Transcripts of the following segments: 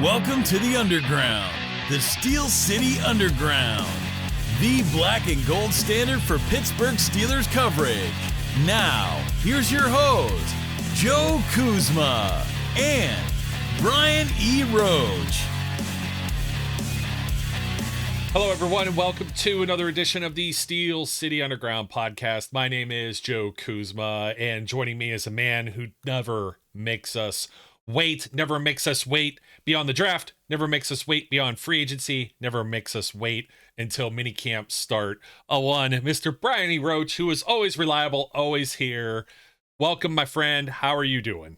Welcome to the Underground, the Steel City Underground, the black and gold standard for Pittsburgh Steelers coverage. Now, here's your host, Joe Kuzma and Brian E. Roach. Hello, everyone, and welcome to another edition of the Steel City Underground podcast. My name is Joe Kuzma, and joining me is a man who never makes us wait beyond the draft, never makes us wait beyond free agency, never makes us wait until mini camps start. Mr. Brian E. Roach, who is always reliable, always here. Welcome, my friend. How are you doing?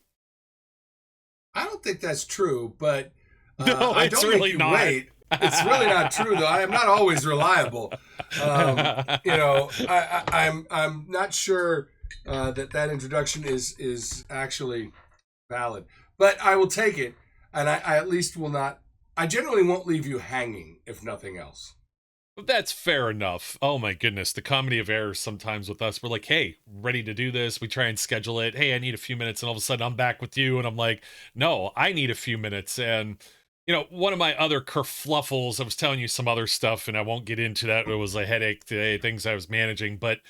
I don't think that's true, but no, I it's don't really make you not. wait. It's really not true, though. I am not always reliable. I'm not sure that introduction is actually valid, but I will take it, and I at least will not. I generally won't leave you hanging, if nothing else. That's fair enough. Oh my goodness, the comedy of errors sometimes with us. We're like, hey, ready to do this. We try and schedule it. Hey, I need a few minutes, and all of a sudden I'm back with you, and I'm like, no, I need a few minutes. And you know, one of my other kerfluffles, I was telling you some other stuff, and I won't get into that. It was a headache today, things I was managing, but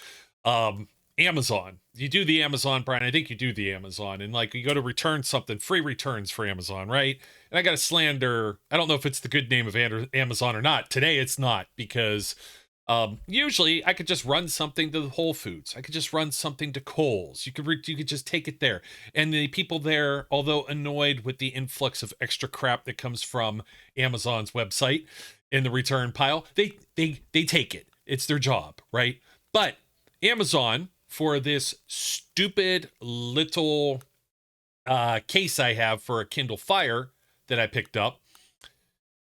Amazon. You do the Amazon, Brian. I think you do the Amazon, and like you go to return something, free returns for Amazon, right? And I got to slander. I don't know if it's the good name of Amazon or not. Today it's not, because usually I could just run something to Whole Foods. I could just run something to Kohl's. You could just take it there, and the people there, although annoyed with the influx of extra crap that comes from Amazon's website in the return pile, they take it. It's their job, right? But Amazon, for this stupid little case I have for a Kindle Fire that I picked up,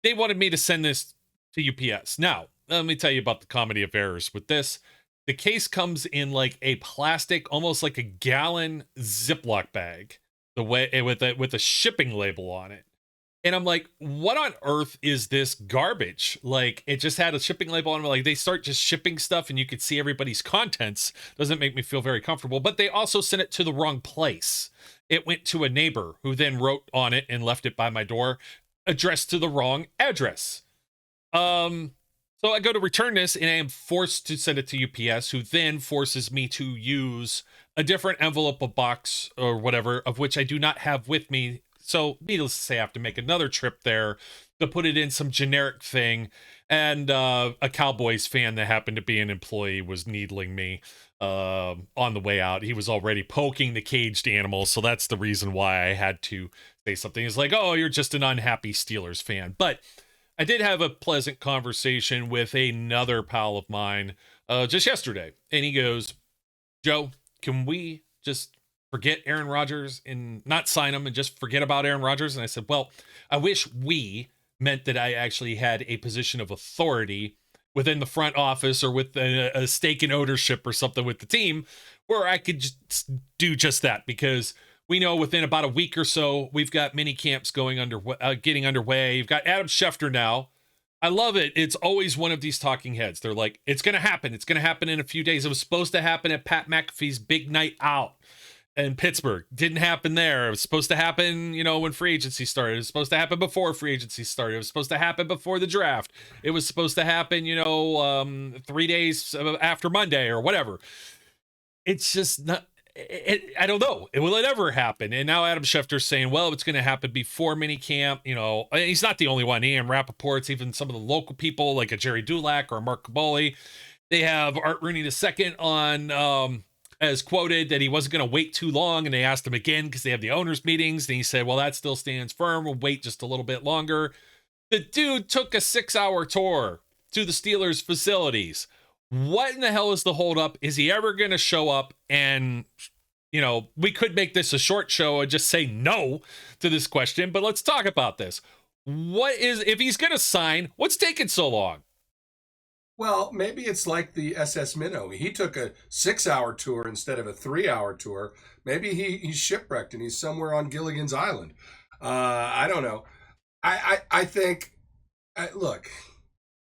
they wanted me to send this to UPS. Now, let me tell you about the comedy of errors with this. The case comes in like a plastic, almost like a gallon Ziploc bag, with a shipping label on it. And I'm like, what on earth is this garbage? Like, it just had a shipping label on it. Like, they start just shipping stuff and you could see everybody's contents. Doesn't make me feel very comfortable. But they also sent it to the wrong place. It went to a neighbor who then wrote on it and left it by my door, addressed to the wrong address. So I go to return this, and I am forced to send it to UPS, who then forces me to use a different envelope, a box, or whatever, of which I do not have with me. So needless to say, I have to make another trip there to put it in some generic thing. And a Cowboys fan that happened to be an employee was needling me on the way out. He was already poking the caged animal. So that's the reason why I had to say something. It's like, oh, you're just an unhappy Steelers fan. But I did have a pleasant conversation with another pal of mine just yesterday. And he goes, Joe, can we just forget Aaron Rodgers and not sign him and just forget about Aaron Rodgers? And I said, well, I wish we meant that I actually had a position of authority within the front office or with a stake in ownership or something with the team where I could just do just that, because we know within about a week or so, we've got mini camps getting underway. You've got Adam Schefter now. I love it. It's always one of these talking heads. They're like, it's going to happen. It's going to happen in a few days. It was supposed to happen at Pat McAfee's big night out in Pittsburgh. Didn't happen there. It was supposed to happen, when free agency started. It was supposed to happen before free agency started. It was supposed to happen before the draft. It was supposed to happen, 3 days after Monday or whatever. It's just not. I don't know. Will it ever happen? And now Adam Schefter's saying, well, it's going to happen before minicamp. He's not the only one. Ian Rappaport's, even some of the local people like a Jerry Dulac or a Mark Caboli. They have Art Rooney II on as quoted that he wasn't going to wait too long. And they asked him again because they have the owners meetings. And he said, well, that still stands firm. We'll wait just a little bit longer. The dude took a 6-hour tour to the Steelers facilities. What in the hell is the holdup? Is he ever going to show up? And, we could make this a short show and just say no to this question, but let's talk about this. If he's going to sign, what's taking so long? Well, maybe it's like the SS Minnow. He took a 6-hour tour instead of a 3-hour tour. Maybe he's shipwrecked and he's somewhere on Gilligan's Island. I don't know. I think, look,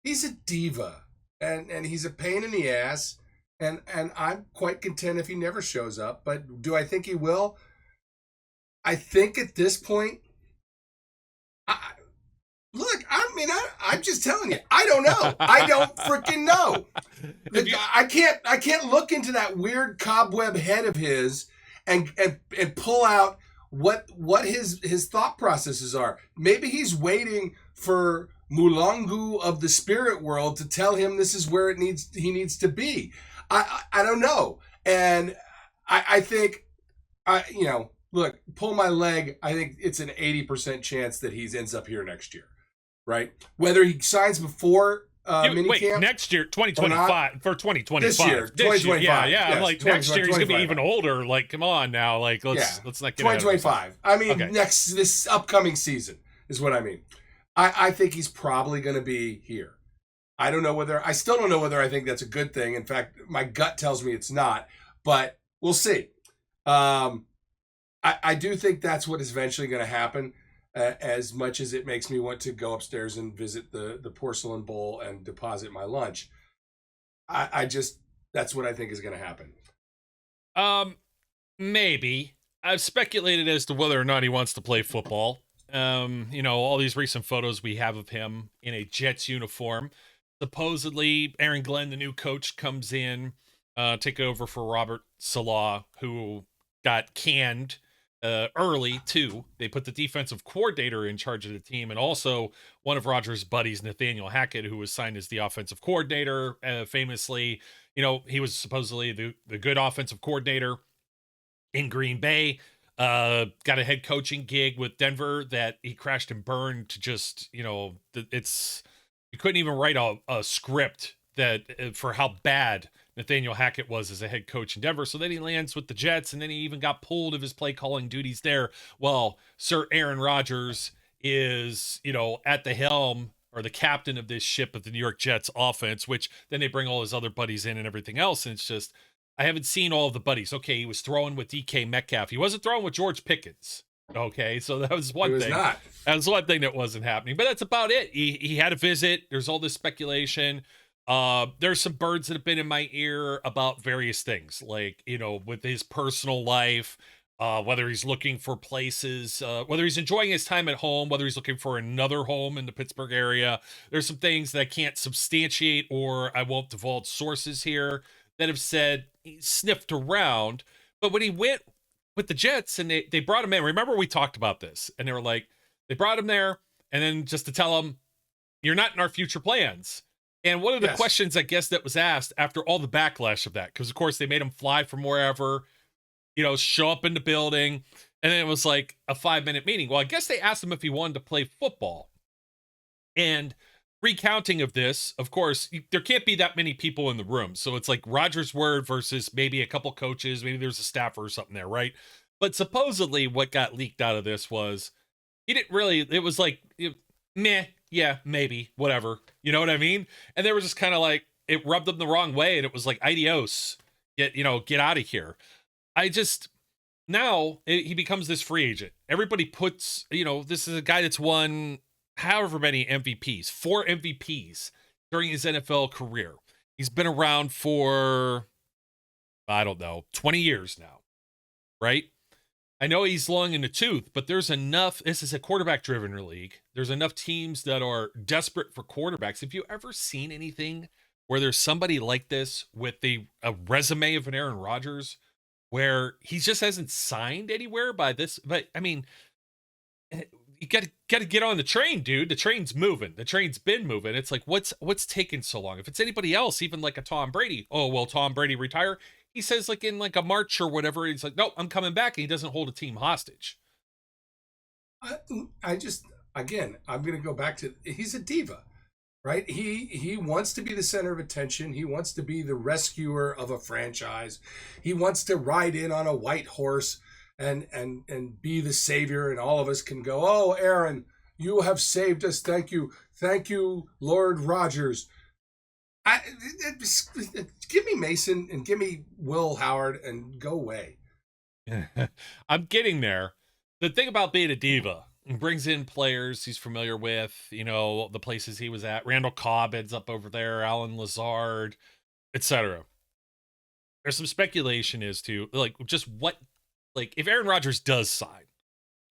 he's a diva. And he's a pain in the ass, and I'm quite content if he never shows up. But do I think he will? I think at this point, I'm just telling you, I don't know. I don't freaking know. I can't look into that weird cobweb head of his and pull out what his thought processes are. Maybe he's waiting for Mulangu of the spirit world to tell him this is where he needs to be. I don't know. And I think, look, pull my leg. I think it's an 80% chance that he ends up here next year, right? Whether he signs before minicamp. Next year, 2025 for 2025. This year, 2025. Yeah. Yes, I'm like, next year he's gonna be even older. Like, come on now. Like, let's not get 2025. I mean, this upcoming season is what I mean. I think he's probably going to be here. I still don't know whether I think that's a good thing. In fact, my gut tells me it's not, but we'll see. I do think that's what is eventually going to happen, as much as it makes me want to go upstairs and visit the porcelain bowl and deposit my lunch. That's what I think is going to happen. Maybe. I've speculated as to whether or not he wants to play football. All these recent photos we have of him in a Jets uniform. Supposedly, Aaron Glenn, the new coach, comes in, take over for Robert Salah, who got canned early, too. They put the defensive coordinator in charge of the team, and also one of Rodgers' buddies, Nathaniel Hackett, who was signed as the offensive coordinator, famously. He was supposedly the good offensive coordinator in Green Bay. Got a head coaching gig with Denver that he crashed and burned to just, you couldn't even write a script that for how bad Nathaniel Hackett was as a head coach in Denver. So then he lands with the Jets, and then he even got pulled of his play calling duties there. Well, Sir Aaron Rodgers is, at the helm or the captain of this ship of the New York Jets offense, which then they bring all his other buddies in and everything else. And it's just, I haven't seen all of the buddies. Okay, he was throwing with DK Metcalf. He wasn't throwing with George Pickens. Okay, so that was one thing. That was one thing that wasn't happening. But that's about it. He had a visit. There's all this speculation. There's some birds that have been in my ear about various things, like, with his personal life, whether he's looking for places, whether he's enjoying his time at home, whether he's looking for another home in the Pittsburgh area. There's some things that I can't substantiate, or I won't divulge sources here, that have said he sniffed around. But when he went with the Jets and they brought him in, remember we talked about this, and they were like, they brought him there, and then just to tell him, you're not in our future plans. And one of the questions, I guess, that was asked after all the backlash of that, because of course they made him fly from wherever, show up in the building, and then it was like a 5-minute meeting. Well, I guess they asked him if he wanted to play football. And recounting of this, of course, there can't be that many people in the room. So it's like Rodgers' word versus maybe a couple coaches, maybe there's a staffer or something there, right? But supposedly what got leaked out of this was he didn't really, it was like, meh, yeah, maybe, whatever. You know what I mean? And they were just kind of like, it rubbed them the wrong way, and it was like, adios, get out of here. He becomes this free agent. Everybody puts, this is a guy that's won however many MVPs, 4 MVPs during his NFL career. He's been around for, 20 years now, right? I know he's long in the tooth, but there's enough, this is a quarterback-driven league. There's enough teams that are desperate for quarterbacks. Have you ever seen anything where there's somebody like this with a resume of an Aaron Rodgers, where he just hasn't signed anywhere by this? But, I mean, you got to get on the train, dude. The train's moving. The train's been moving. It's like, what's taking so long? If it's anybody else, even like a Tom Brady, Tom Brady retire? He says like in like a March or whatever, he's like, no, I'm coming back. And he doesn't hold a team hostage. Again, I'm going to go back to, he's a diva, right? He wants to be the center of attention. He wants to be the rescuer of a franchise. He wants to ride in on a white horse and be the savior, and all of us can go, oh, Aaron, you have saved us. Thank you, Lord Rodgers. Give me Mason and give me Will Howard and go away. I'm getting there. The thing about being a diva, he brings in players he's familiar with, the places he was at. Randall Cobb ends up over there, Alan Lazard, etc. There's some speculation as to if Aaron Rodgers does sign,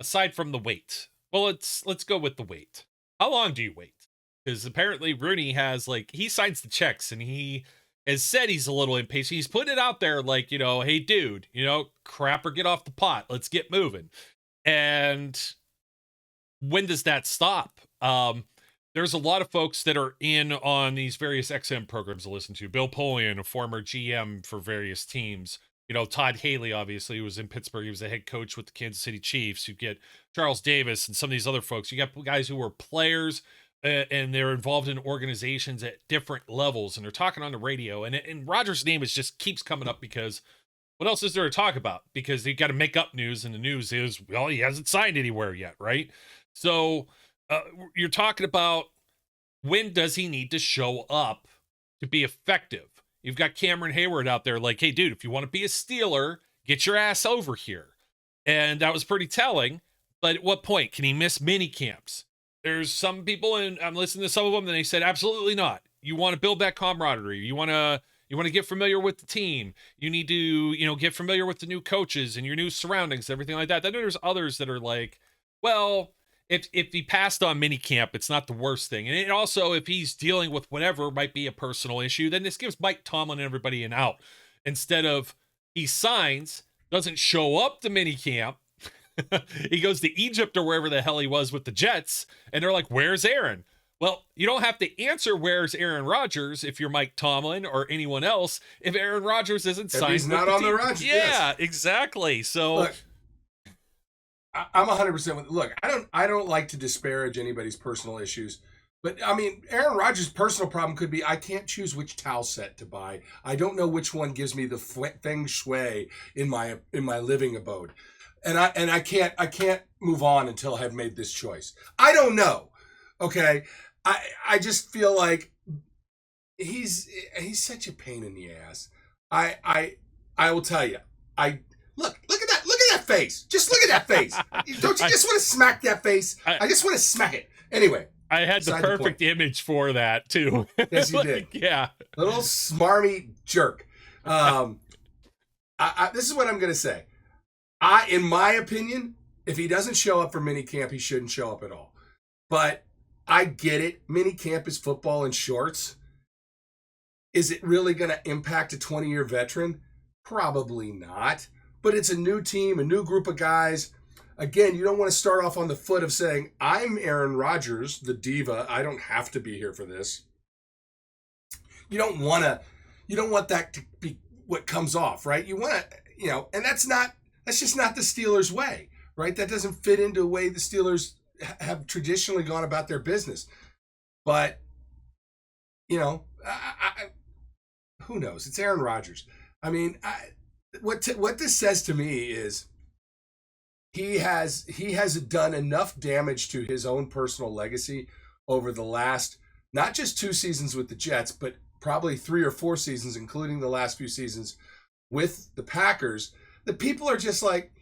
aside from the wait. Well, let's go with the wait. How long do you wait? because apparently Rooney has he signs the checks and he has said he's a little impatient. He's putting it out there hey dude, crap or get off the pot. Let's get moving. And when does that stop? There's a lot of folks that are in on these various XM programs to listen to. Bill Polian, a former GM for various teams. Todd Haley, obviously, who was in Pittsburgh. He was the head coach with the Kansas City Chiefs. You get Charles Davis and some of these other folks. You got guys who were players and they're involved in organizations at different levels, and they're talking on the radio. And Rodgers' name just keeps coming up because what else is there to talk about? Because you got to make up news, and the news is, well, he hasn't signed anywhere yet, right? So you're talking about when does he need to show up to be effective? You've got Cameron Hayward out there hey, dude, if you want to be a Steeler, get your ass over here. And that was pretty telling. But at what point can he miss mini camps? There's some people, and I'm listening to some of them, and they said, absolutely not. You want to build that camaraderie. You want to get familiar with the team. You need to, get familiar with the new coaches and your new surroundings, everything like that. Then there's others that are well, if he passed on minicamp, it's not the worst thing. And it also, if he's dealing with whatever might be a personal issue, then this gives Mike Tomlin and everybody an out. Instead of he signs, doesn't show up to minicamp, he goes to Egypt or wherever the hell he was with the Jets, and they're like, where's Aaron? Well, you don't have to answer where's Aaron Rodgers if you're Mike Tomlin or anyone else if Aaron Rodgers isn't signed. He's not on the Rodgers. Yeah, yes. Exactly. So look, I'm 100% with. Look, I don't like to disparage anybody's personal issues, but I mean, Aaron Rodgers' personal problem could be I can't choose which towel set to buy. I don't know which one gives me the feng shui in my living abode, and I can't move on until I've made this choice. I don't know. Okay, I just feel like he's such a pain in the ass. I will tell you. Look at that face. Just look at that face. Don't you just want to smack that face? I just want to smack it. Anyway. I had the perfect image for that too. Yes, you did. Yeah. Little smarmy jerk. This is what I'm going to say. In my opinion, if he doesn't show up for minicamp, he shouldn't show up at all. But I get it. Minicamp is football in shorts. Is it really going to impact a 20-year veteran? Probably not. But it's a new team, a new group of guys. Again, you don't want to start off on the foot of saying, I'm Aaron Rodgers, the diva. I don't have to be here for this. You don't want that to be what comes off, right? You want to, and that's just not the Steelers' way, right? That doesn't fit into a way the Steelers have traditionally gone about their business. But, who knows? It's Aaron Rodgers. I mean, what this says to me is he has done enough damage to his own personal legacy over the last, not just 2 seasons with the Jets, but probably 3 or 4 seasons, including the last few seasons with the Packers, that people are just like,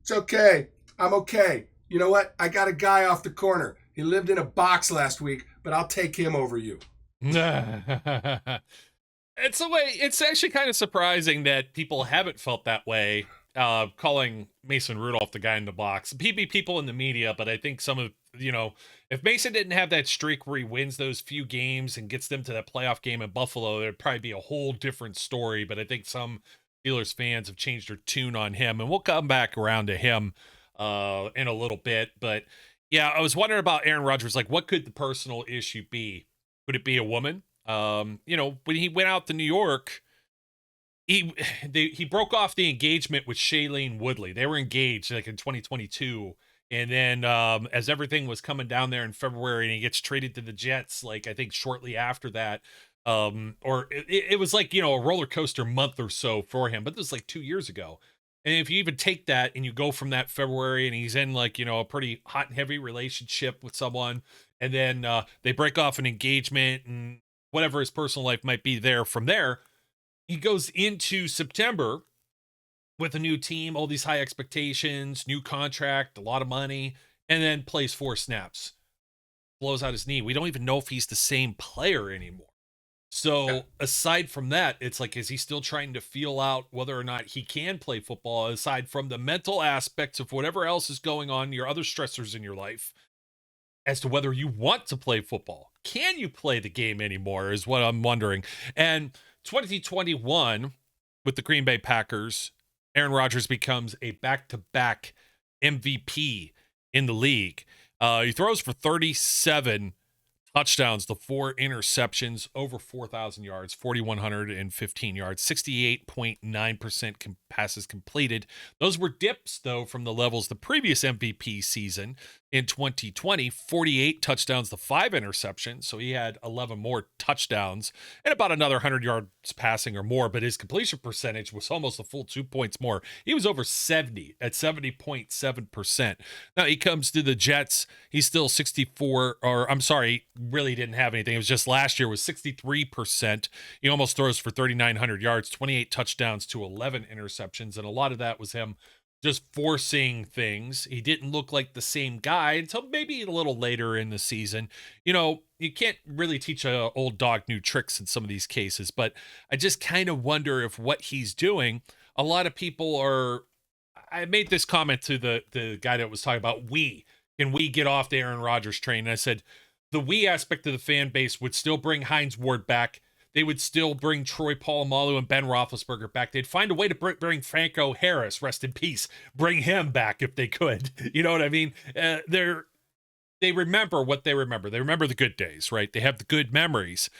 it's okay. I'm okay. You know what? I got a guy off the corner. He lived in a box last week, but I'll take him over you. It's actually kind of surprising that people haven't felt that way, calling Mason Rudolph the guy in the box. People in the media, but I think some of, if Mason didn't have that streak where he wins those few games and gets them to that playoff game in Buffalo, there'd probably be a whole different story. But I think some Steelers fans have changed their tune on him, and we'll come back around to him in a little bit. But yeah, I was wondering about Aaron Rodgers. What could the personal issue be? Could it be a woman? When he went out to New York, he broke off the engagement with Shailene Woodley. They were engaged in 2022. And then as everything was coming down there in February and he gets traded to the Jets, I think shortly after that, or it was a roller coaster month or so for him, but this was 2 years ago. And if you even take that and you go from that February and he's in a pretty hot and heavy relationship with someone, and then they break off an engagement and whatever his personal life might be there from there, he goes into September with a new team, all these high expectations, new contract, a lot of money, and then plays 4 snaps, blows out his knee. We don't even know if he's the same player anymore. So aside from that, it's is he still trying to feel out whether or not he can play football, aside from the mental aspects of whatever else is going on, your other stressors in your life? as to whether you want to play football. Can you play the game anymore is what I'm wondering. And 2021 with the Green Bay Packers, Aaron Rodgers becomes a back-to-back MVP in the league. He throws for 37 touchdowns, the 4 interceptions, over 4,000 yards, 4,115 yards, 68.9% passes completed. Those were dips, though, from the levels the previous MVP season in 2020, 48 touchdowns to 5 interceptions. So he had 11 more touchdowns and about another 100 yards passing or more, but his completion percentage was almost a full 2 points more. He was over 70 at 70.7%. Now he comes to the Jets. He's still 64, or I'm sorry, really didn't have anything. It was just last year was 63%. He almost throws for 3,900 yards, 28 touchdowns to 11 interceptions. And a lot of that was him just forcing things. He didn't look like the same guy until maybe a little later in the season. You know, you can't really teach a old dog new tricks in some of these cases, but I just kind of wonder if what he's doing, a lot of people are, I made this comment to the guy that was talking about can we get off the Aaron Rodgers train? And I said, the we aspect of the fan base would still bring Hines Ward back. They would still bring Troy Polamalu and Ben Roethlisberger back. They'd find a way to bring Franco Harris, rest in peace, bring him back if they could. You know what I mean? They remember what they remember. They remember the good days, right? They have the good memories.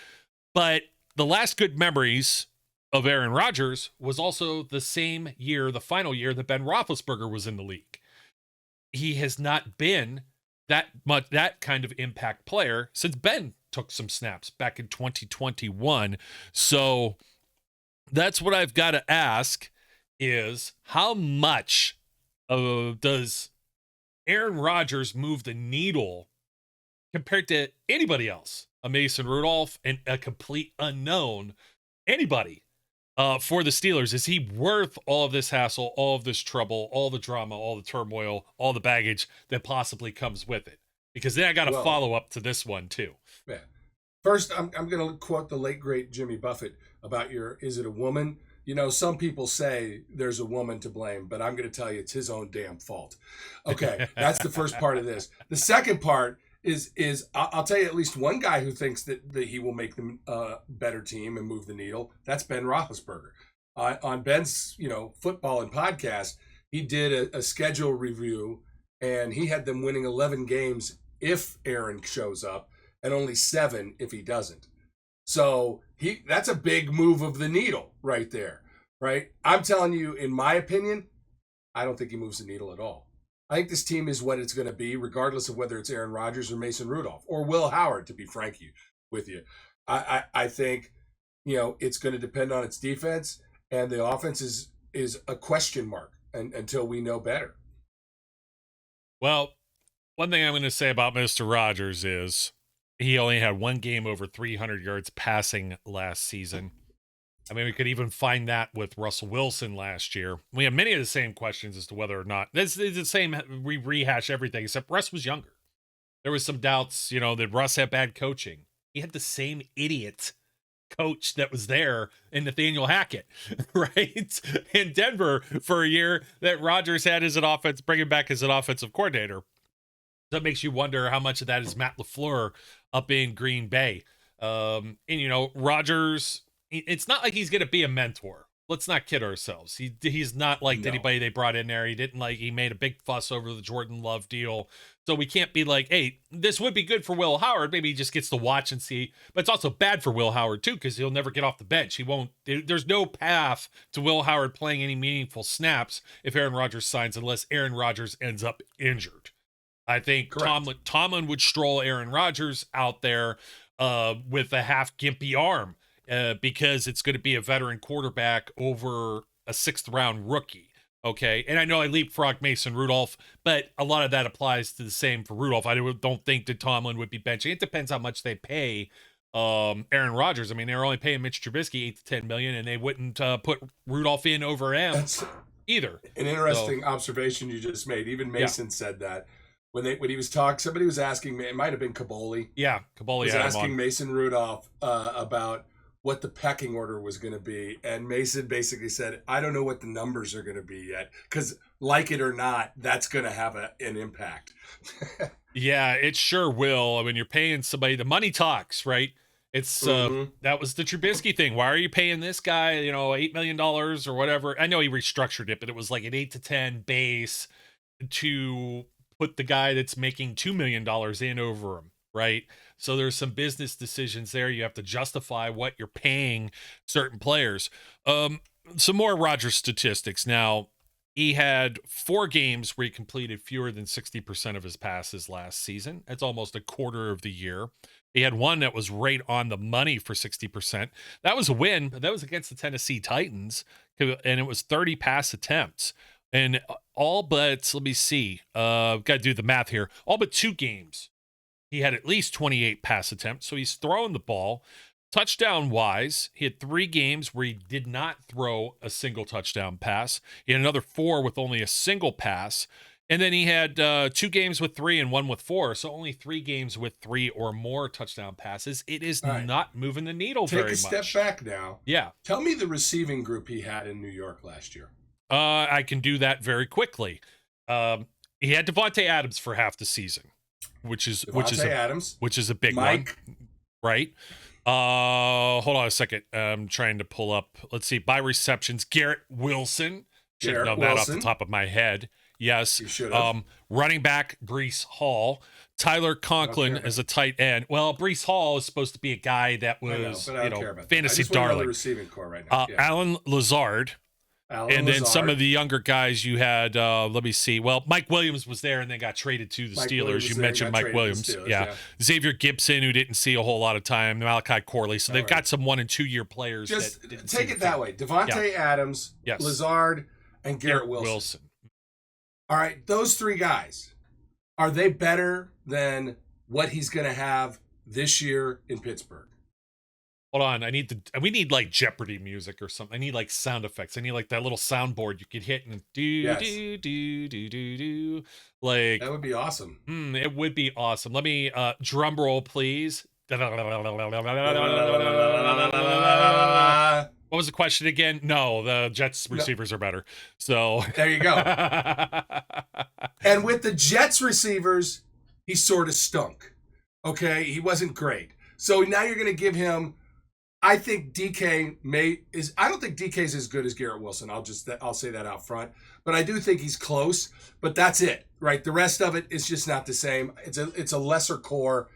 But the last good memories of Aaron Rodgers was also the same year, the final year that Ben Roethlisberger was in the league. He has not been that kind of impact player since Ben took some snaps back in 2021. So that's what I've got to ask is how much does Aaron Rodgers move the needle compared to anybody else? A Mason Rudolph and a complete unknown, anybody for the Steelers. Is he worth all of this hassle, all of this trouble, all the drama, all the turmoil, all the baggage that possibly comes with it? Because then I got to follow up to this one too. Yeah. First, I'm going to quote the late, great Jimmy Buffett about is it a woman? You know, some people say there's a woman to blame, but I'm going to tell you it's his own damn fault. Okay, that's the first part of this. The second part is I'll tell you at least one guy who thinks that he will make them a better team and move the needle. That's Ben Roethlisberger. On Ben's, football and podcast, he did a schedule review, and he had them winning 11 games if Aaron shows up, and only 7 if he doesn't. So that's a big move of the needle right there, right? I'm telling you, in my opinion, I don't think he moves the needle at all. I think this team is what it's going to be, regardless of whether it's Aaron Rodgers or Mason Rudolph or Will Howard, to be frank with you. I think, it's going to depend on its defense, and the offense is a question mark until we know better. Well, one thing I'm going to say about Mr. Rodgers is he only had one game over 300 yards passing last season. I mean, we could even find that with Russell Wilson last year. We have many of the same questions as to whether or not this is the same. We rehash everything except Russ was younger. There was some doubts, that Russ had bad coaching. He had the same idiot coach that was there in Nathaniel Hackett, right? In Denver for a year that Rodgers had as an offense, bring him back as an offensive coordinator. That makes you wonder how much of that is Matt LaFleur up in Green Bay. And, Rodgers, it's not like he's going to be a mentor. Let's not kid ourselves. He's not like anybody they brought in there. He made a big fuss over the Jordan Love deal. So we can't be like, hey, this would be good for Will Howard. Maybe he just gets to watch and see. But it's also bad for Will Howard, too, because he'll never get off the bench. There's no path to Will Howard playing any meaningful snaps if Aaron Rodgers signs, unless Aaron Rodgers ends up injured. I think Tomlin would stroll Aaron Rodgers out there with a half gimpy arm because it's going to be a veteran quarterback over a 6th-round rookie. Okay, and I know I leapfrogged Mason Rudolph, but a lot of that applies to the same for Rudolph. I don't think that Tomlin would be benching. It depends how much they pay Aaron Rodgers. I mean, they're only paying Mitch Trubisky $8 to $10 million, and they wouldn't put Rudolph in over him either. An interesting observation you just made. Even Mason said that. When he was talking, somebody was asking me, it might have been Caboli. Yeah, Caboli was asking Mason Rudolph about what the pecking order was going to be. And Mason basically said, I don't know what the numbers are going to be yet, because like it or not, that's going to have an impact. Yeah, it sure will. I mean, you're paying somebody, the money talks, right? It's that was the Trubisky thing. Why are you paying this guy, $8 million or whatever? I know he restructured it, but it was like an 8 to 10 base to put the guy that's making $2 million in over him, right? So there's some business decisions there. You have to justify what you're paying certain players. Some more Rodgers statistics. Now, he had 4 games where he completed fewer than 60% of his passes last season. That's almost a quarter of the year. He had one that was right on the money for 60%. That was a win. That was against the Tennessee Titans, and it was 30 pass attempts. And all but, let me see, got to do the math here, all but 2 games, he had at least 28 pass attempts. So he's throwing the ball. Touchdown-wise, he had 3 games where he did not throw a single touchdown pass. He had another 4 with only a single pass. And then he had 2 games with 3 and 1 with 4. So only 3 games with 3 or more touchdown passes. It is not moving the needle very much. Take a step back now. Yeah. Tell me the receiving group he had in New York last year. I can do that very quickly. He had Devontae Adams for half the season, which is a big one, right? Hold on a second. I'm trying to pull up. Let's see. By receptions, Garrett Wilson. Should have known that off the top of my head. Yes. You should have. Running back, Breece Hall. Tyler Conklin as a tight end. Well, Breece Hall is supposed to be a guy that was, fantasy darling. Receiving core right now. Alan Lazard. And then some of the younger guys you had, let me see. Well, Mike Williams was there and then got traded to the Steelers. You mentioned Mike Williams. Yeah. Xavier Gibson, who didn't see a whole lot of time. Malachi Corley. So they've got some 1 and 2 year players. Just take it that way. Devontae Adams, Lazard, and Garrett Wilson. All right. Those 3 guys, are they better than what he's going to have this year in Pittsburgh? Hold on, we need like Jeopardy music or something. I need like sound effects. I need like that little soundboard you could hit and do. Like that would be awesome. It would be awesome. Let me drum roll, please. What was the question again? No, the Jets receivers are better. So there you go. And with the Jets receivers, he sort of stunk. Okay, he wasn't great. So now you're going to give him. I think DK I don't think DK is as good as Garrett Wilson. I'll say that out front. But I do think he's close. But that's it, right? The rest of it is just not the same. It's a lesser core,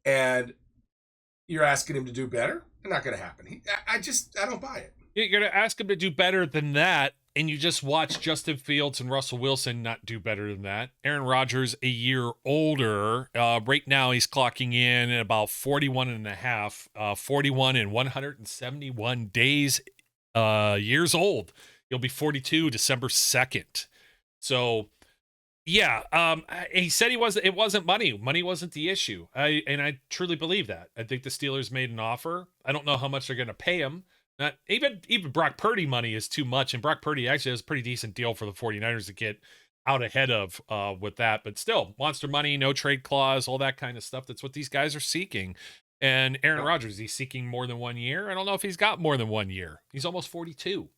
and you're asking him to do better. It's not going to happen. I don't buy it. You're going to ask him to do better than that, and you just watch Justin Fields and Russell Wilson not do better than that. Aaron Rodgers, a year older. Right now, he's clocking in at about 41 and a half, 41 and 171 days, years old. He'll be 42 December 2nd. So, yeah, he said it wasn't money. Money wasn't the issue. I truly believe that. I think the Steelers made an offer. I don't know how much they're going to pay him. Even Brock Purdy money is too much, and Brock Purdy actually has a pretty decent deal for the 49ers to get out ahead of with that. But still, monster money, no trade clause, all that kind of stuff. That's what these guys are seeking. And Aaron Rodgers, he's seeking more than 1 year. I don't know if he's got more than 1 year. He's almost 42.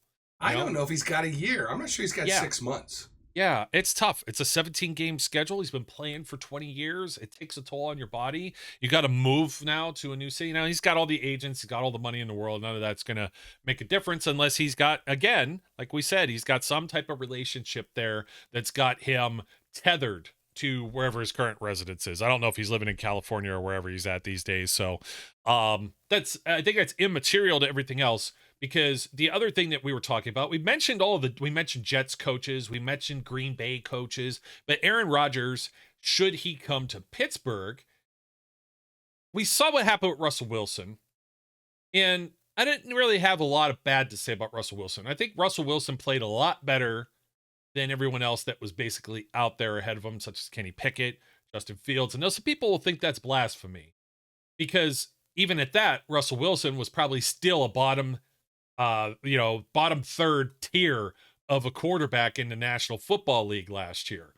I don't know if he's got a year. I'm not sure he's got 6 months. Yeah, it's tough. It's a 17-game schedule. He's been playing for 20 years. It takes a toll on your body. You got to move now to a new city. Now, he's got all the agents. He's got all the money in the world. None of that's going to make a difference unless he's got, again, like we said, he's got some type of relationship there that's got him tethered to wherever his current residence is. I don't know if he's living in California or wherever he's at these days. So I think that's immaterial to everything else. Because the other thing that we were talking about, we mentioned Jets coaches, we mentioned Green Bay coaches, but Aaron Rodgers, should he come to Pittsburgh, we saw what happened with Russell Wilson, and I didn't really have a lot of bad to say about Russell Wilson. I think Russell Wilson played a lot better than everyone else that was basically out there ahead of him, such as Kenny Pickett, Justin Fields, and those people will think that's blasphemy, because even at that, Russell Wilson was probably still a bottom third tier of a quarterback in the National Football League last year.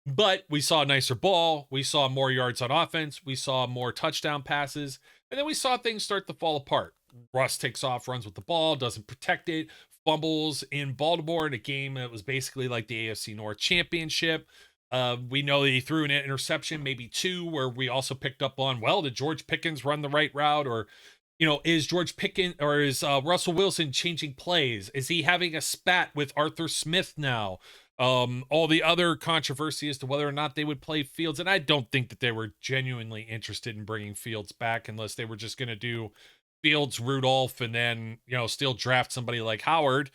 But we saw a nicer ball. We saw more yards on offense. We saw more touchdown passes. And then we saw things start to fall apart. Russ takes off, runs with the ball, doesn't protect it, fumbles in Baltimore in a game that was basically like the AFC North Championship. We know that he threw an interception, maybe two, where we also picked up on, well, did George Pickens run the right route? Or, is George Pickens or is Russell Wilson changing plays? Is he having a spat with Arthur Smith now? All the other controversy as to whether or not they would play Fields. And I don't think that they were genuinely interested in bringing Fields back unless they were just going to do Fields, Rudolph, and then, still draft somebody like Howard,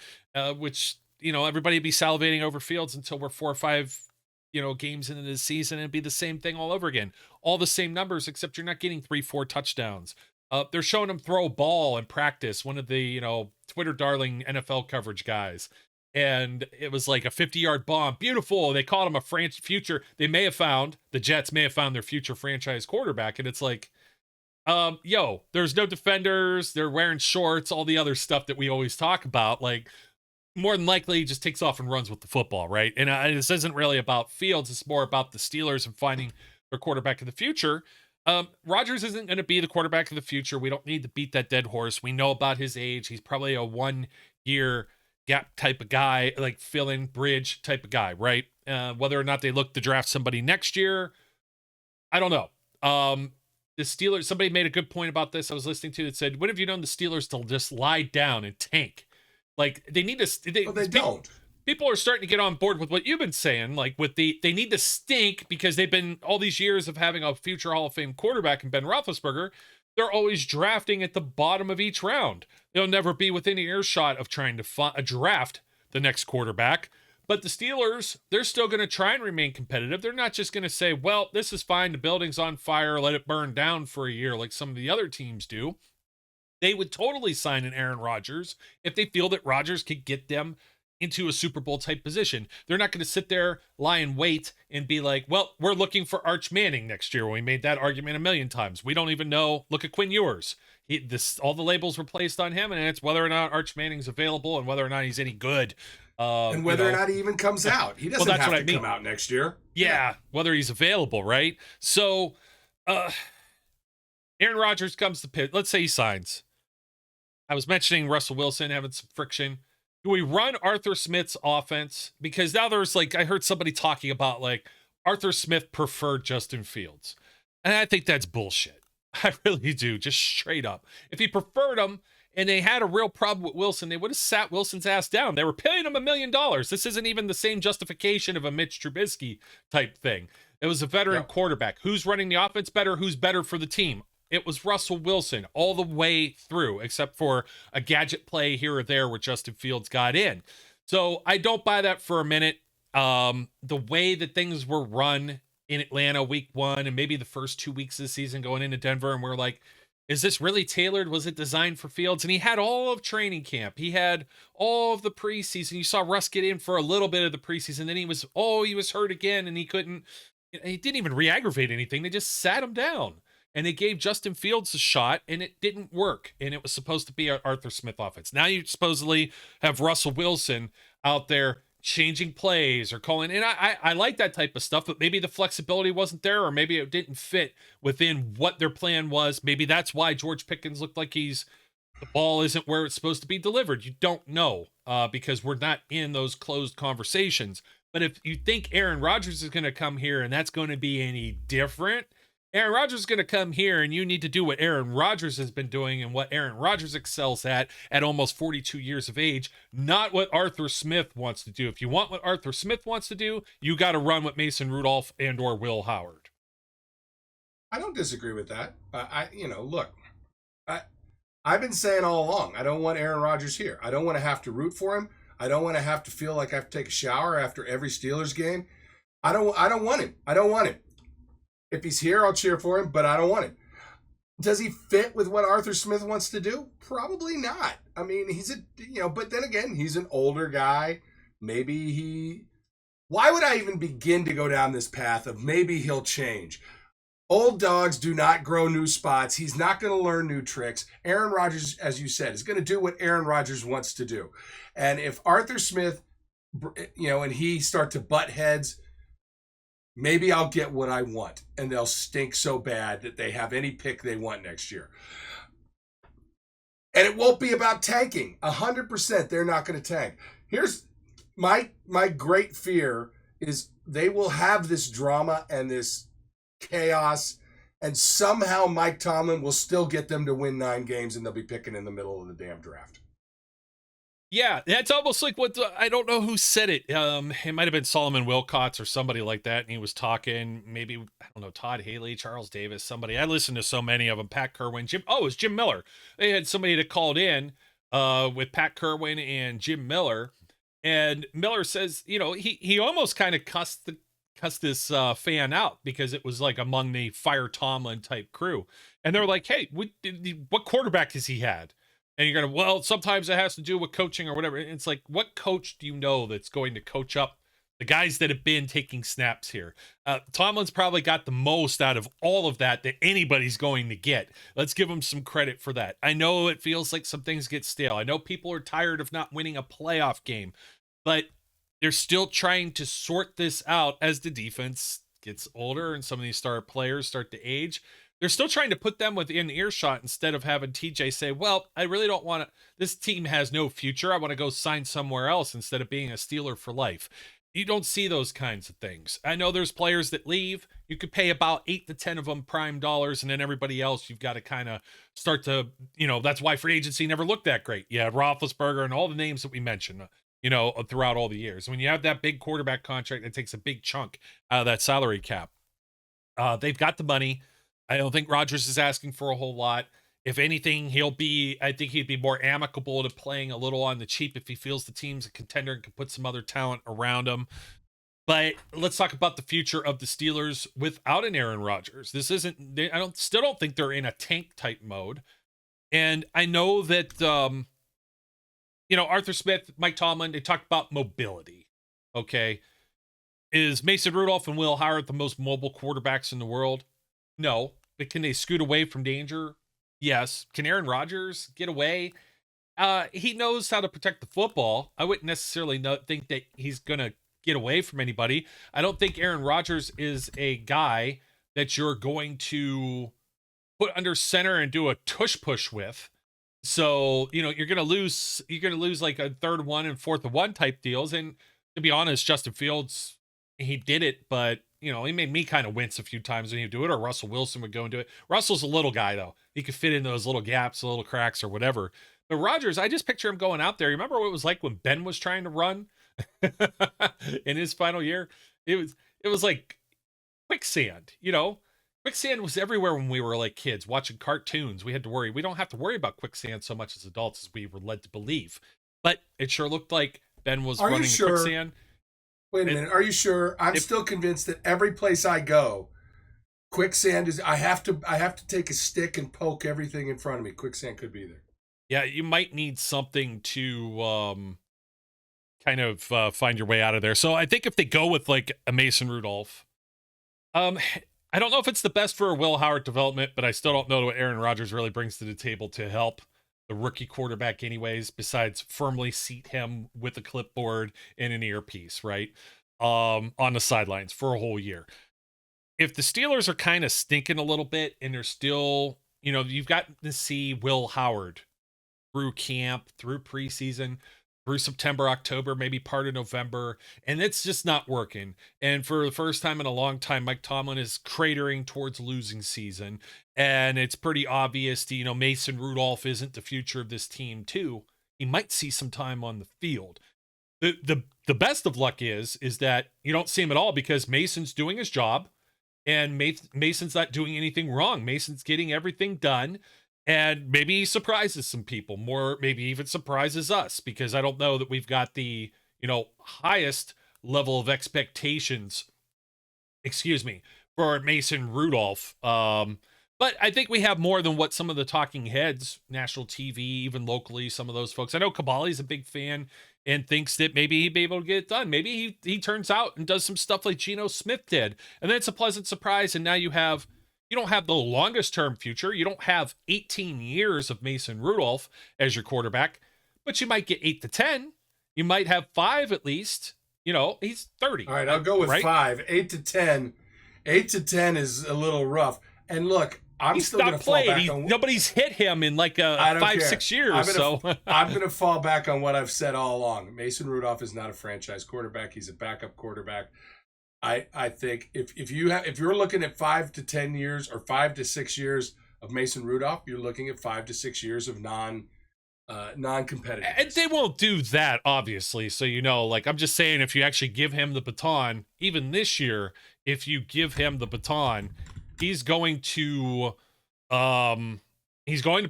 which, everybody would be salivating over Fields until we're 4 or 5, games into the season, and it'd be the same thing all over again. All the same numbers, except you're not getting 3-4 touchdowns. They're showing him throw a ball in practice. One of the, Twitter darling NFL coverage guys. And it was like a 50-yard bomb. Beautiful. They called him a future. The Jets may have found their future franchise quarterback. And it's like, there's no defenders. They're wearing shorts, all the other stuff that we always talk about. Like, more than likely, he just takes off and runs with the football, right? And this isn't really about Fields. It's more about the Steelers and finding their quarterback of the future. Rodgers isn't going to be the quarterback of the future. We don't need to beat that dead horse. We know about his age. He's probably a 1-year gap type of guy, like fill-in bridge type of guy, right? Whether or not they look to draft somebody next year, I don't know. The Steelers, somebody made a good point about this I was listening to that said, when have you known the Steelers to just lie down and tank? Like, they need to... They don't. People are starting to get on board with what you've been saying, like with they need to stink because they've been all these years of having a future Hall of Fame quarterback in Ben Roethlisberger. They're always drafting at the bottom of each round. They'll never be within earshot of trying to draft the next quarterback. But the Steelers, they're still going to try and remain competitive. They're not just going to say, well, this is fine. The building's on fire. Let it burn down for a year like some of the other teams do. They would totally sign an Aaron Rodgers if they feel that Rodgers could get them into a Super Bowl type position. They're not going to sit there, lie in wait, and be like, well, we're looking for Arch Manning next year. We made that argument a million times. We don't even know. Look at Quinn Ewers. All the labels were placed on him, and it's whether or not Arch Manning's available and whether or not he's any good. And whether or not he even comes out. He doesn't have to come out next year. Yeah, whether he's available, right? So, Aaron Rodgers comes to Pitt. Let's say he signs. I was mentioning Russell Wilson having some friction. Do we run Arthur Smith's offense? Because now there's I heard somebody talking about Arthur Smith preferred Justin Fields. And I think that's bullshit. I really do, just straight up. If he preferred him and they had a real problem with Wilson, they would have sat Wilson's ass down. They were paying him $1 million. This isn't even the same justification of a Mitch Trubisky type thing. It was a veteran quarterback. Who's running the offense better? Who's better for the team? It was Russell Wilson all the way through, except for a gadget play here or there where Justin Fields got in. So I don't buy that for a minute. The way that things were run in Atlanta week 1 and maybe the first 2 weeks of the season going into Denver, and we're like, is this really tailored? Was it designed for Fields? And he had all of training camp. He had all of the preseason. You saw Russ get in for a little bit of the preseason. Then he was hurt again, and he didn't even re-aggravate anything. They just sat him down. And they gave Justin Fields a shot, and it didn't work. And it was supposed to be an Arthur Smith offense. Now you supposedly have Russell Wilson out there changing plays or calling. And I like that type of stuff, but maybe the flexibility wasn't there, or maybe it didn't fit within what their plan was. Maybe that's why George Pickens looked like the ball isn't where it's supposed to be delivered. You don't know because we're not in those closed conversations. But if you think Aaron Rodgers is going to come here and that's going to be any different, Aaron Rodgers is going to come here and you need to do what Aaron Rodgers has been doing and what Aaron Rodgers excels at almost 42 years of age, not what Arthur Smith wants to do. If you want what Arthur Smith wants to do, you got to run with Mason Rudolph and or Will Howard. I don't disagree with that. Look, I've been saying all along, I don't want Aaron Rodgers here. I don't want to have to root for him. I don't want to have to feel like I have to take a shower after every Steelers game. I don't want him. I don't want him. If he's here, I'll cheer for him, but I don't want him. Does he fit with what Arthur Smith wants to do? Probably not. I mean, but then again, he's an older guy. Why would I even begin to go down this path of maybe he'll change? Old dogs do not grow new spots. He's not going to learn new tricks. Aaron Rodgers, as you said, is going to do what Aaron Rodgers wants to do. And if Arthur Smith, and he start to butt heads, maybe I'll get what I want, and they'll stink so bad that they have any pick they want next year. And it won't be about tanking. 100% they're not going to tank. Here's my great fear is they will have this drama and this chaos, and somehow Mike Tomlin will still get them to win 9 games, and they'll be picking in the middle of the damn draft. Yeah, that's almost like what I don't know who said it. It might have been Solomon Wilcots or somebody like that, and he was talking. Maybe I don't know, Todd Haley, Charles Davis, somebody. I listened to so many of them. Pat Kerwin, Jim. Oh, it was Jim Miller. They had somebody that called in with Pat Kerwin and Jim Miller, and Miller says, he almost kind of cussed this fan out because it was like among the fire Tomlin type crew, and they're like, hey, what quarterback has he had? And you're going to, well, sometimes it has to do with coaching or whatever. It's like, what coach do you know that's going to coach up the guys that have been taking snaps here? Tomlin's probably got the most out of all of that anybody's going to get. Let's give him some credit for that. I know it feels like some things get stale. I know people are tired of not winning a playoff game, but they're still trying to sort this out as the defense gets older and some of these star players start to age. They're still trying to put them within earshot instead of having TJ say, well, I really don't want to, this team has no future. I want to go sign somewhere else instead of being a Steeler for life. You don't see those kinds of things. I know there's players that leave. You could pay about 8 to 10 of them prime dollars, and then everybody else, you've got to kind of start to, that's why free agency never looked that great. Yeah, Roethlisberger and all the names that we mentioned, throughout all the years. When you have that big quarterback contract, that takes a big chunk out of that salary cap. They've got the money. I don't think Rodgers is asking for a whole lot. If anything, I think he'd be more amicable to playing a little on the cheap if he feels the team's a contender and can put some other talent around him. But let's talk about the future of the Steelers without an Aaron Rodgers. Still don't think they're in a tank type mode. And I know that, Arthur Smith, Mike Tomlin, they talked about mobility. Okay. Is Mason Rudolph and Will Howard the most mobile quarterbacks in the world? No, but can they scoot away from danger? Yes. Can Aaron Rodgers get away? He knows how to protect the football. I wouldn't necessarily think that he's going to get away from anybody. I don't think Aaron Rodgers is a guy that you're going to put under center and do a tush push with. So, you're going to lose like a 3rd1 and 4th and 1 type deals. And to be honest, Justin Fields, he did it, but he made me kind of wince a few times when he'd do it, or Russell Wilson would go and do it. Russell's a little guy, though. He could fit in those little gaps, little cracks, or whatever. But Rodgers, I just picture him going out there. You remember what it was like when Ben was trying to run in his final year? It was like quicksand, Quicksand was everywhere when we were like kids watching cartoons. We had to worry. We don't have to worry about quicksand so much as adults as we were led to believe. But it sure looked like Ben was running in quicksand. Wait a minute. Are you sure? I'm still convinced that every place I go, quicksand is. I have to take a stick and poke everything in front of me. Quicksand could be there. Yeah, you might need something to kind of find your way out of there. So I think if they go with like a Mason Rudolph, I don't know if it's the best for a Will Howard development, but I still don't know what Aaron Rodgers really brings to the table to help the rookie quarterback anyways, besides firmly seat him with a clipboard and an earpiece, right? On the sidelines for a whole year. If the Steelers are kind of stinking a little bit and they're still, you've got to see Will Howard through camp, through preseason, through September, October, maybe part of November, and it's just not working. And for the first time in a long time, Mike Tomlin is cratering towards losing season. And it's pretty obvious that, Mason Rudolph isn't the future of this team too. He might see some time on the field. The best of luck is that you don't see him at all because Mason's doing his job and Mason's not doing anything wrong. Mason's getting everything done. And maybe he surprises some people more, maybe even surprises us, because I don't know that we've got the, highest level of expectations, for Mason Rudolph. But I think we have more than what some of the talking heads, national TV, even locally, some of those folks. I know Kabali's a big fan and thinks that maybe he'd be able to get it done. Maybe he turns out and does some stuff like Geno Smith did. And then it's a pleasant surprise. And now you don't have the longest term future. You don't have 18 years of Mason Rudolph as your quarterback, but you might get 8 to 10. You might have 5 at least. He's 30. All right, I'll go with 5. 8 to 10. 8 to 10 is a little rough. And look, I'm He's still going not to fall played. back on. Nobody's hit him in like I don't 5-6 care. years. I'm going to fall back on what I've said all along. Mason Rudolph is not a franchise quarterback. He's a backup quarterback. I think if you're looking at 5 to 10 years or 5 to 6 years of Mason Rudolph, you're looking at 5 to 6 years of non-competitive. And they won't do that, obviously. So, like, I'm just saying, if you actually give him the baton, even this year, if you give him the baton, he's going to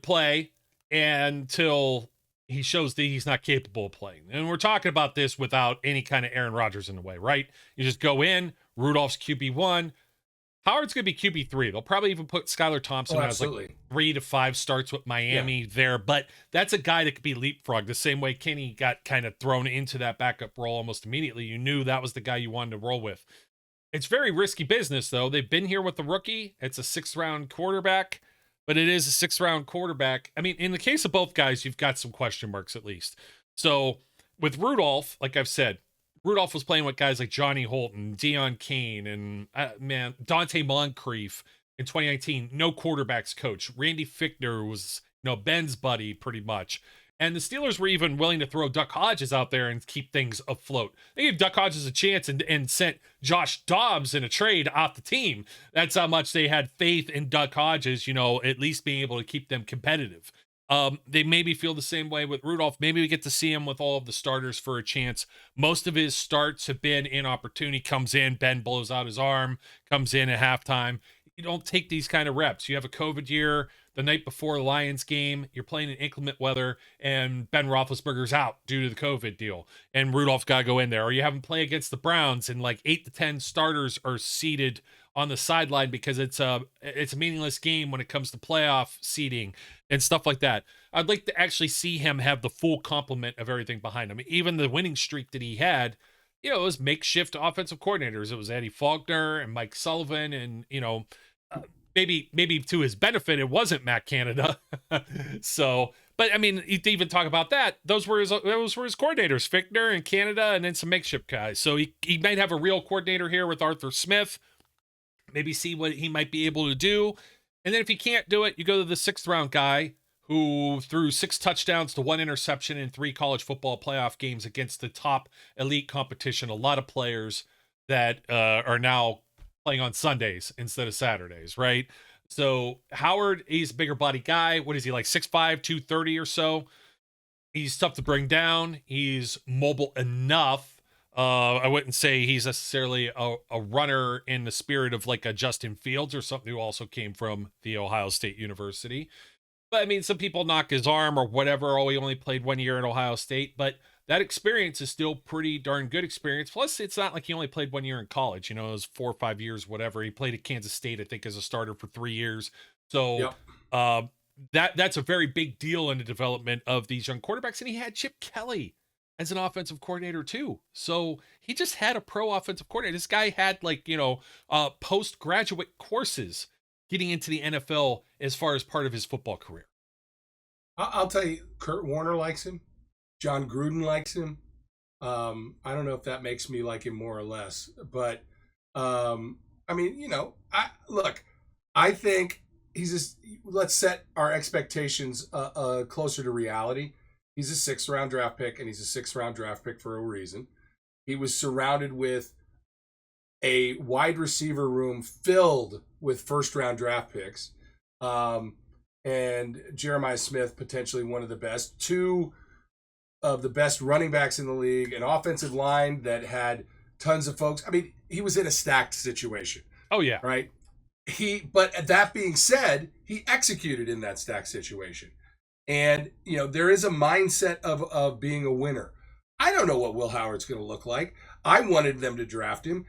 play until he shows that he's not capable of playing. And we're talking about this without any kind of Aaron Rodgers in the way, right? You just go in, Rudolph's QB1, Howard's going to be QB3. They'll probably even put Skylar Thompson as like 3 to 5 starts with Miami there. But that's a guy that could be leapfrogged the same way Kenny got kind of thrown into that backup role almost immediately. You knew that was the guy you wanted to roll with. It's very risky business, though. They've been here with the rookie. It's a 6th-round quarterback, but it is a 6th-round quarterback. I mean, in the case of both guys, you've got some question marks at least. So with Rudolph, like I've said, Rudolph was playing with guys like Johnny Holton, Deion Kane, and Dante Moncrief in 2019. No quarterbacks coach. Randy Fichtner was Ben's buddy pretty much. And the Steelers were even willing to throw Duck Hodges out there and keep things afloat. They gave Duck Hodges a chance and sent Josh Dobbs in a trade off the team. That's how much they had faith in Duck Hodges, at least being able to keep them competitive. They maybe feel the same way with Rudolph. Maybe we get to see him with all of the starters for a chance. Most of his starts have been inopportune. He comes in, Ben blows out his arm, comes in at halftime. You don't take these kind of reps. You have a COVID year the night before the Lions game. You're playing in inclement weather, and Ben Roethlisberger's out due to the COVID deal, and Rudolph's got to go in there. Or you have him play against the Browns, and like 8 to 10 starters are seated on the sideline because it's a meaningless game when it comes to playoff seeding and stuff like that. I'd like to actually see him have the full complement of everything behind him. Even the winning streak that he had, it was makeshift offensive coordinators. It was Eddie Faulkner and Mike Sullivan, and maybe to his benefit, it wasn't Matt Canada. So, but I mean, to even talk about that, those were his coordinators, Fichtner and Canada, and then some makeshift guys. So he might have a real coordinator here with Arthur Smith. Maybe see what he might be able to do. And then if he can't do it, you go to the 6th-round guy who threw 6 touchdowns to 1 interception in 3 college football playoff games against the top elite competition. A lot of players that are now playing on Sundays instead of Saturdays, right? So Howard, he's a bigger body guy. What is he, like 6'5", 230 or so? He's tough to bring down. He's mobile enough. I wouldn't say he's necessarily a runner in the spirit of like a Justin Fields or something who also came from the Ohio State University. But I mean, some people knock his arm or whatever. Oh, he only played 1 year at Ohio State, but that experience is still pretty darn good experience. Plus, it's not like he only played 1 year in college. It was 4 or 5 years, whatever. He played at Kansas State, I think, as a starter for 3 years. So that's a very big deal in the development of these young quarterbacks. And he had Chip Kelly as an offensive coordinator too. So he just had a pro offensive coordinator. This guy had postgraduate courses getting into the NFL as far as part of his football career. I'll tell you, Kurt Warner likes him. John Gruden likes him. I don't know if that makes me like him more or less, but I think he's just, let's set our expectations closer to reality. He's a 6th-round draft pick, and he's a 6th-round draft pick for a reason. He was surrounded with a wide receiver room filled with 1st-round draft picks, and Jeremiah Smith, potentially one of the best. 2 of the best running backs in the league, an offensive line that had tons of folks. I mean, he was in a stacked situation. Oh, yeah. Right? But that being said, he executed in that stacked situation. And, there is a mindset of being a winner. I don't know what Will Howard's going to look like. I wanted them to draft him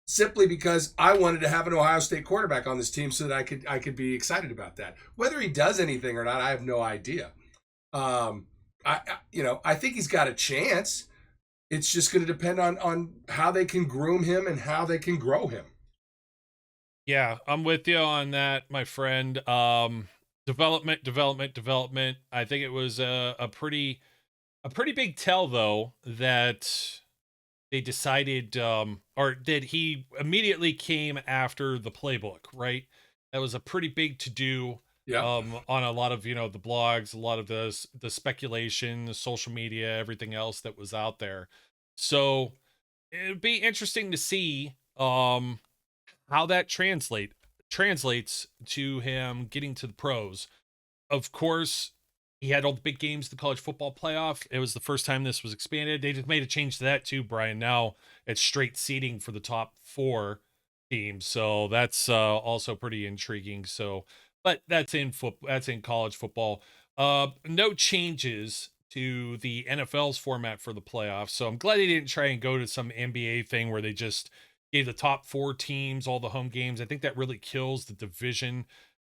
simply because I wanted to have an Ohio State quarterback on this team so that I could be excited about that. Whether he does anything or not, I have no idea. I think he's got a chance. It's just going to depend on how they can groom him and how they can grow him. Yeah, I'm with you on that, my friend. Development. I think it was a pretty big tell, though, that they decided, or that he immediately came after the playbook, right? That was a pretty big to do. Yeah. On a lot of the blogs, a lot of the speculation, the social media, everything else that was out there. So it'd be interesting to see how that translates to him getting to the pros. Of course, he had all the big games, the college football playoff. It was the first time this was expanded. They just made a change to that too, Brian. Now it's straight seeding for the top 4 teams. So that's also pretty intriguing. So, but that's in college football. No changes to the NFL's format for the playoffs. So I'm glad they didn't try and go to some NBA thing where they just gave the top 4 teams all the home games. I think that really kills the division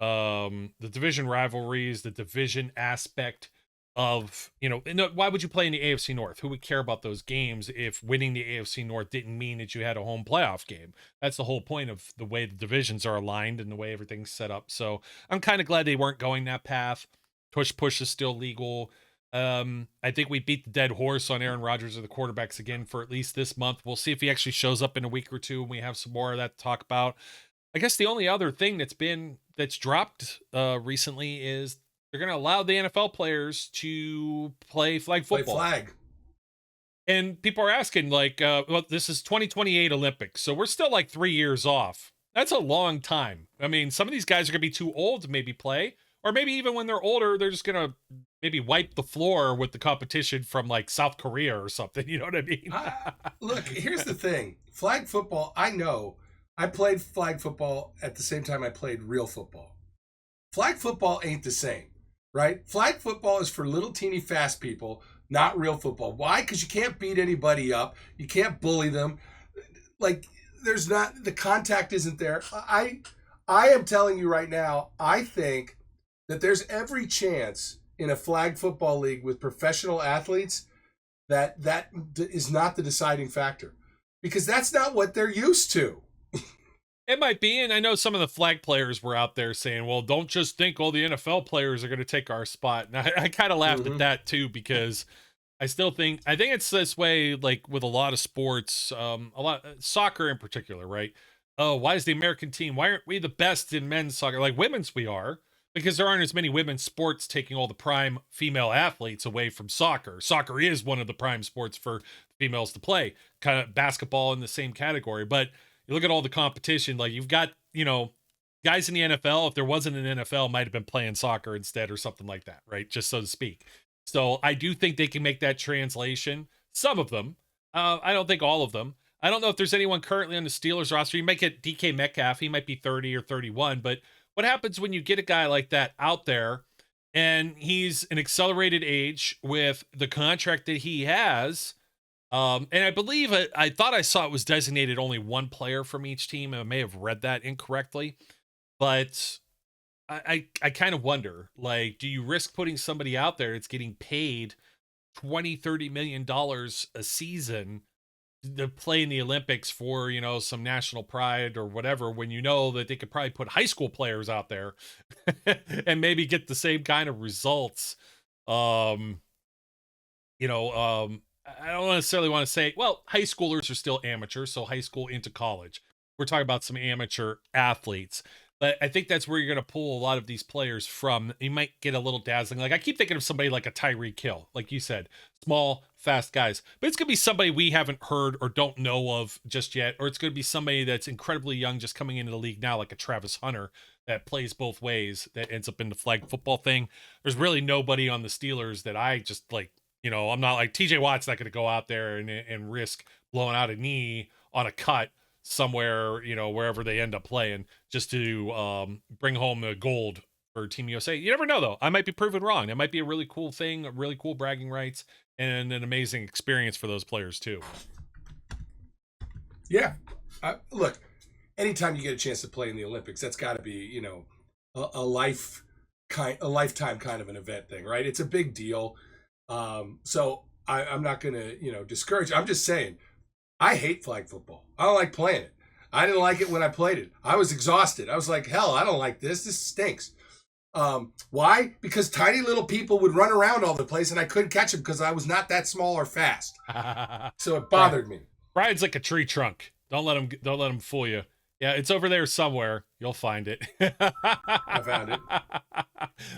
rivalries, the division aspect of, why would you play in the AFC North? Who would care about those games if winning the AFC North didn't mean that you had a home playoff game? That's the whole point of the way the divisions are aligned and the way everything's set up. So I'm kind of glad they weren't going that path. Push is still legal. I think we beat the dead horse on Aaron Rodgers or the quarterbacks again for at least this month. We'll see if he actually shows up in a week or two and we have some more of that to talk about. I guess the only other thing that's dropped recently is they're going to allow the NFL players to play flag football. Play flag. And people are asking, well, this is 2028 Olympics, so we're still like 3 years off. That's a long time. I mean, some of these guys are going to be too old to maybe play, or maybe even when they're older, they're just going to maybe wipe the floor with the competition from like South Korea or something. You know what I mean? Look, here's the thing. Flag football, I know. I played flag football at the same time I played real football. Flag football ain't the same, right? Flag football is for little teeny fast people, not real football. Why? Because you can't beat anybody up. You can't bully them. Like, the contact isn't there. I am telling you right now, I think that there's every chance in a flag football league with professional athletes that is not the deciding factor. Because that's not what they're used to. It might be, and I know some of the flag players were out there saying, well, don't just think all the NFL players are going to take our spot. And I kind of laughed at that too, because I think it's this way, like with a lot of sports, soccer in particular, right? Oh, why is the American team, why aren't we the best in men's soccer? Like women's we are, because there aren't as many women's sports taking all the prime female athletes away from soccer. Soccer is one of the prime sports for females to play, kind of basketball in the same category. But you look at all the competition, like you've got, guys in the NFL, if there wasn't an NFL, might have been playing soccer instead or something like that, right? Just so to speak. So I do think they can make that translation. Some of them. I don't think all of them. I don't know if there's anyone currently on the Steelers roster. You might get DK Metcalf. He might be 30 or 31. But what happens when you get a guy like that out there and he's an accelerated age with the contract that he has? And I believe I thought I saw it was designated only one player from each team. I may have read that incorrectly, but I kind of wonder, like, do you risk putting somebody out there that's getting paid $20-30 million a season to play in the Olympics for, some national pride or whatever, when you know that they could probably put high school players out there and maybe get the same kind of results? I don't necessarily want to say, well, high schoolers are still amateur, so high school into college. We're talking about some amateur athletes. But I think that's where you're going to pull a lot of these players from. You might get a little dazzling. Like, I keep thinking of somebody like a Tyreek Hill, like you said, small, fast guys. But it's going to be somebody we haven't heard or don't know of just yet. Or it's going to be somebody that's incredibly young, just coming into the league now, like a Travis Hunter that plays both ways, that ends up in the flag football thing. There's really nobody on the Steelers that I just like. I'm not like TJ Watt's not going to go out there and risk blowing out a knee on a cut somewhere, wherever they end up playing, just to bring home the gold for Team USA. You never know, though. I might be proven wrong. It might be a really cool thing, a really cool bragging rights, and an amazing experience for those players, too. Yeah. Look, anytime you get a chance to play in the Olympics, that's got to be, a lifetime kind of an event thing, right? It's a big deal. So I'm not going to, discourage. I'm just saying, I hate flag football. I don't like playing it. I didn't like it when I played it. I was exhausted. I was like, hell, I don't like this. This stinks. Why? Because tiny little people would run around all the place and I couldn't catch them because I was not that small or fast. So it bothered me. Brian's like a tree trunk. Don't let him fool you. Yeah, it's over there somewhere. You'll find it. I found it.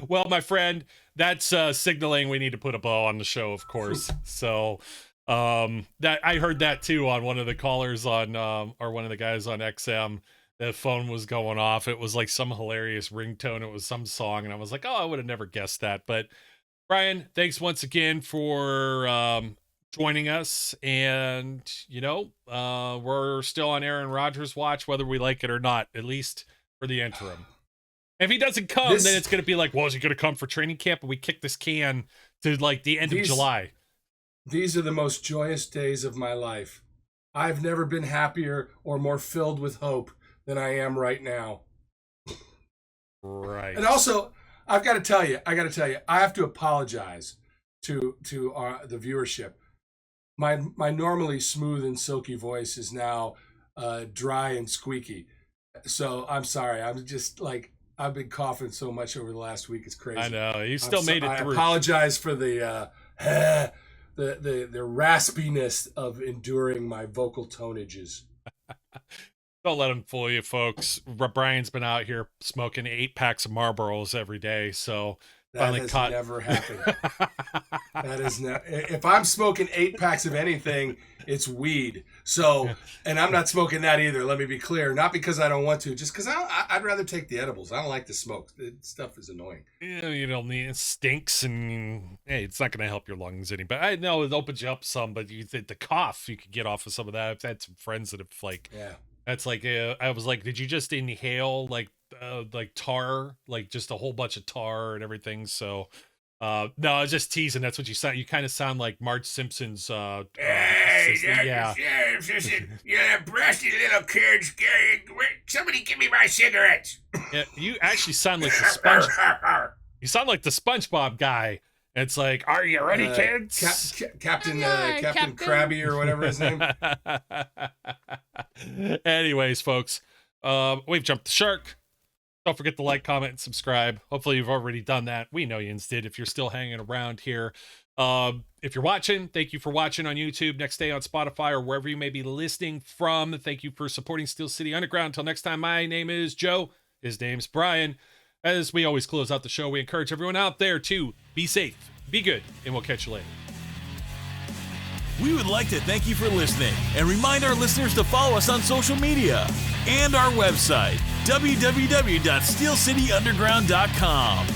Well, my friend, that's signaling we need to put a bow on the show, of course. So that I heard that too on one of the callers on or one of the guys on XM. The phone was going off. It was like some hilarious ringtone. It was some song, and I was like, oh, I would have never guessed that. But Brian, thanks once again for joining us. And, we're still on Aaron Rodgers' watch, whether we like it or not, at least for the interim. If he doesn't come, then it's going to be like, well, is he going to come for training camp? And we kick this can to like the end of July. These are the most joyous days of my life. I've never been happier or more filled with hope than I am right now. Right. And also, I got to tell you, I have to apologize to the viewership. My normally smooth and silky voice is now dry and squeaky. So I'm sorry. I'm just like, I've been coughing so much over the last week. It's crazy. I know. You still made it through. I apologize for the raspiness of enduring my vocal tonages. Don't let him fool you, folks. Brian's been out here smoking 8 packs of Marlboros every day, so that has never happened. That is not. If I'm smoking 8 packs of anything, it's weed. So, and I'm not smoking that either. Let me be clear. Not because I don't want to, just because I'd rather take the edibles. I don't like the smoke. The stuff is annoying. You don't need it. Stinks, and hey, it's not going to help your lungs any. But I know it opens you up some. But you think the cough you could get off of some of that. I've had some friends that have yeah. That's like I was like, did you just inhale like tar, like just a whole bunch of tar and everything? So no, I was just teasing. That's what you sound. You kind of sound like Marge Simpson's. Yeah, breasty little kids. Somebody give me my cigarettes. Yeah, you actually sound like the Sponge. You sound like the SpongeBob guy. It's like, are you ready, kids? Captain Krabby or whatever his name. Anyways, folks, we've jumped the shark. Don't forget to like, comment, and subscribe. Hopefully you've already done that. We know you did if you're still hanging around here. If you're watching, thank you for watching on YouTube, next day on Spotify, or wherever you may be listening from. Thank you for supporting Steel City Underground. Until next time, my name is Joe. His name's Brian. As we always close out the show, we encourage everyone out there to be safe, be good, and we'll catch you later. We would like to thank you for listening and remind our listeners to follow us on social media and our website, www.steelcityunderground.com.